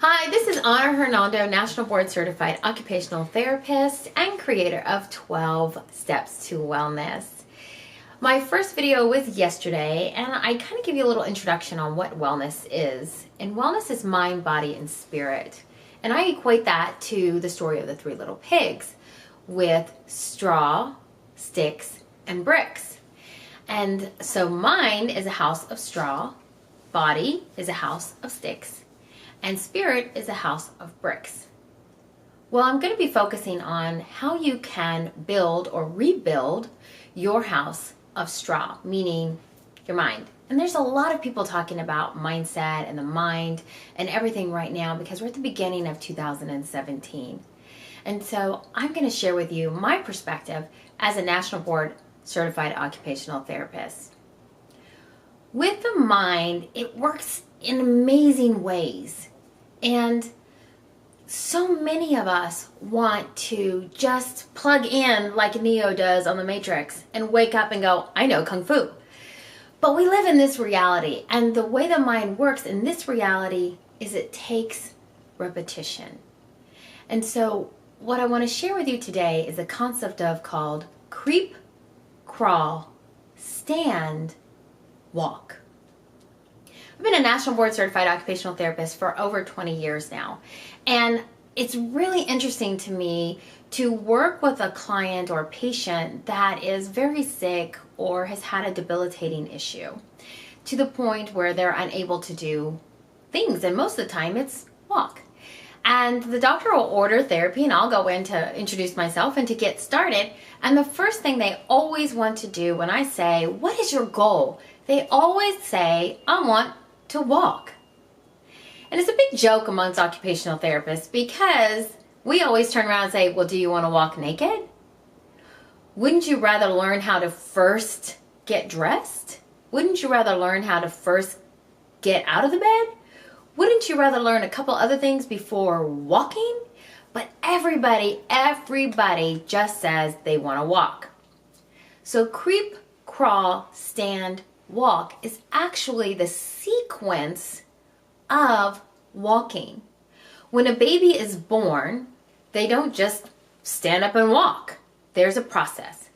Hi, this is Ana Hernando, National Board Certified Occupational Therapist and creator of 12 Steps to Wellness. My first video was yesterday, and I kind of give you a little introduction on what wellness is. And wellness is mind, body, and spirit. And I equate that to the story of the three little pigs with straw, sticks, and bricks. And so mind is a house of straw, body is a house of sticks, and spirit is a house of bricks. Well, I'm going to be focusing on how you can build or rebuild your house of straw, meaning your mind. And there's a lot of people talking about mindset and the mind and everything right now because we're at the beginning of 2017. And so I'm going to share with you my perspective as a National Board Certified Occupational Therapist. With the mind, it works in amazing ways. And so many of us want to just plug in like Neo does on the Matrix and wake up and go, I know Kung Fu. But we live in this reality, and the way the mind works in this reality is it takes repetition. And so what I want to share with you today is a concept of called creep, crawl, stand, walk. I've been a National Board Certified Occupational Therapist for over 20 years now. And it's really interesting to me to work with a client or patient that is very sick or has had a debilitating issue to the point where they're unable to do things. And most of the time it's walk. And the doctor will order therapy and I'll go in to introduce myself and to get started. And the first thing they always want to do when I say, what is your goal? They always say, I want to walk. And it's a big joke amongst occupational therapists because we always turn around and say, well, do you want to walk naked? Wouldn't you rather learn how to first get dressed? Wouldn't you rather learn how to first get out of the bed? Wouldn't you rather learn a couple other things before walking? But everybody just says they want to walk. So creep, crawl, stand, walk is actually the sequence of walking. When a baby is born, they don't just stand up and walk. There's a process.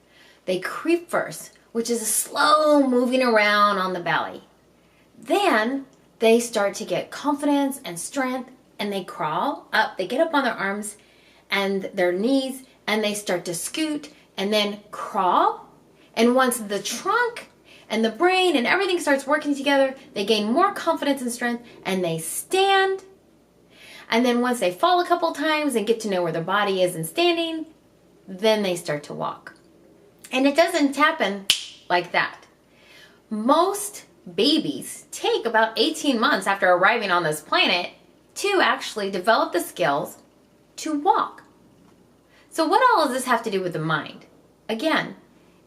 They creep first, which is a slow moving around on the belly. Then they start to get confidence and strength and they crawl up. They get up on their arms and their knees and they start to scoot and then crawl. And once the trunk and the brain and everything starts working together, they gain more confidence and strength and they stand. And then once they fall a couple times and get to know where their body is in standing, then they start to walk. And it doesn't happen like that. Most babies take about 18 months after arriving on this planet to actually develop the skills to walk. So what all does this have to do with the mind? Again,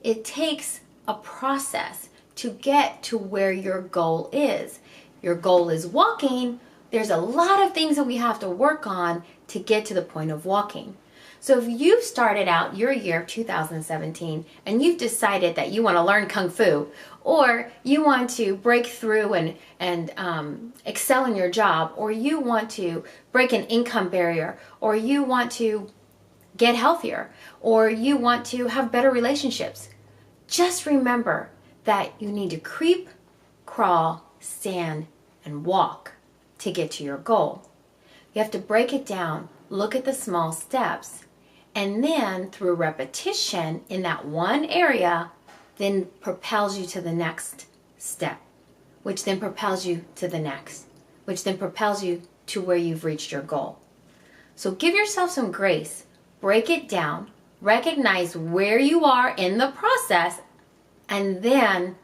it takes a process to get to where your goal is. Your goal is walking. There's a lot of things that we have to work on to get to the point of walking. So if you've started out your year of 2017 and you've decided that you want to learn Kung Fu or you want to break through and excel in your job, or you want to break an income barrier, or you want to get healthier, or you want to have better relationships, just remember that you need to creep, crawl, stand, and walk to get to your goal. You have to break it down, look at the small steps, and then through repetition in that one area, then propels you to the next step, which then propels you to the next, which then propels you to where you've reached your goal. So give yourself some grace, break it down, recognize where you are in the process, and then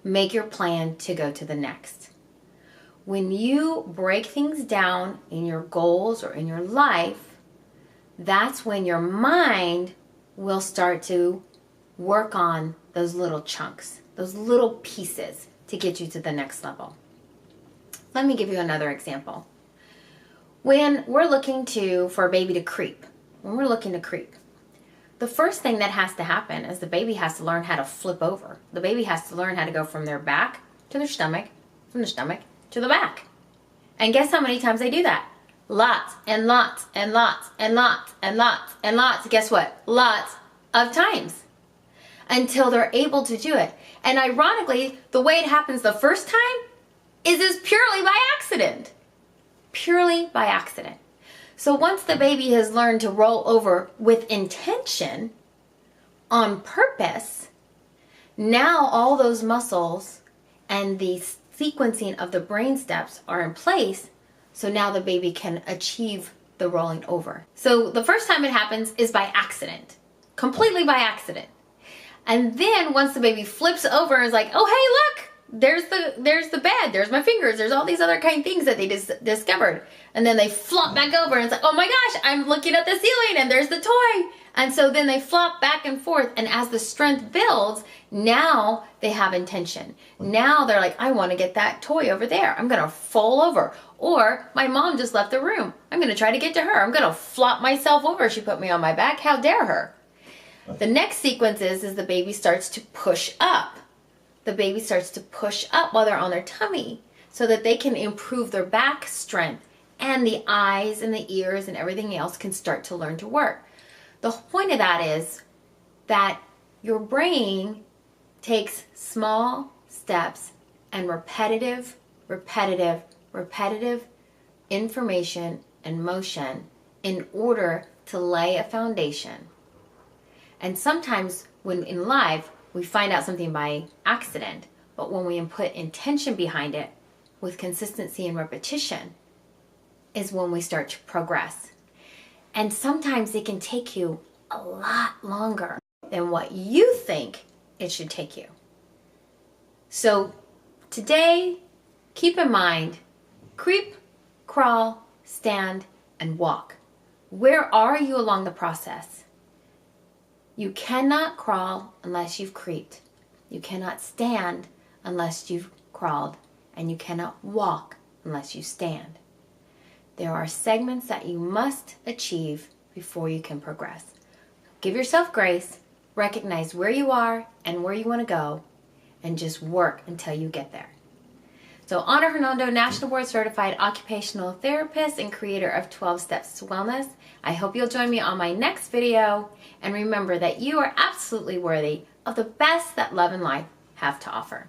make your plan to go to the next. When you break things down in your goals or in your life, that's when your mind will start to work on those little chunks, those little pieces to get you to the next level. Let me give you another example. When we're looking for a baby to creep, the first thing that has to happen is the baby has to learn how to flip over. The baby has to learn how to go from their back to their stomach, from the stomach to the back. And guess how many times they do that? lots and lots and lots and lots and lots and lots. Guess what? Lots of times until they're able to do it. And ironically, the way it happens the first time is purely by accident. Purely by accident. So once the baby has learned to roll over with intention, on purpose, now all those muscles and the sequencing of the brain steps are in place, so now the baby can achieve the rolling over. So the first time it happens is by accident, completely by accident. And then once the baby flips over and is like, oh hey, look, there's the bed, there's my fingers, there's all these other kind of things that they just discovered. And then they flop back over and it's like, oh my gosh, I'm looking at the ceiling and there's the toy. And so then they flop back and forth, and as the strength builds, now they have intention. Now they're like, I want to get that toy over there. I'm going to fall over. Or my mom just left the room. I'm going to try to get to her. I'm going to flop myself over. She put me on my back. How dare her? The next sequence is the baby starts to push up. The baby starts to push up while they're on their tummy so that they can improve their back strength, and the eyes and the ears and everything else can start to learn to work. The point of that is that your brain takes small steps and repetitive information and motion in order to lay a foundation. And sometimes when in life we find out something by accident, but when we put intention behind it with consistency and repetition is when we start to progress. And sometimes it can take you a lot longer than what you think it should take you. So today, keep in mind, creep, crawl, stand, and walk. Where are you along the process? You cannot crawl unless you've creeped. You cannot stand unless you've crawled. And you cannot walk unless you stand. There are segments that you must achieve before you can progress. Give yourself grace, recognize where you are and where you want to go, and just work until you get there. So Ana Hernando, National Board Certified Occupational Therapist and creator of 12 Steps to Wellness. I hope you'll join me on my next video, and remember that you are absolutely worthy of the best that love and life have to offer.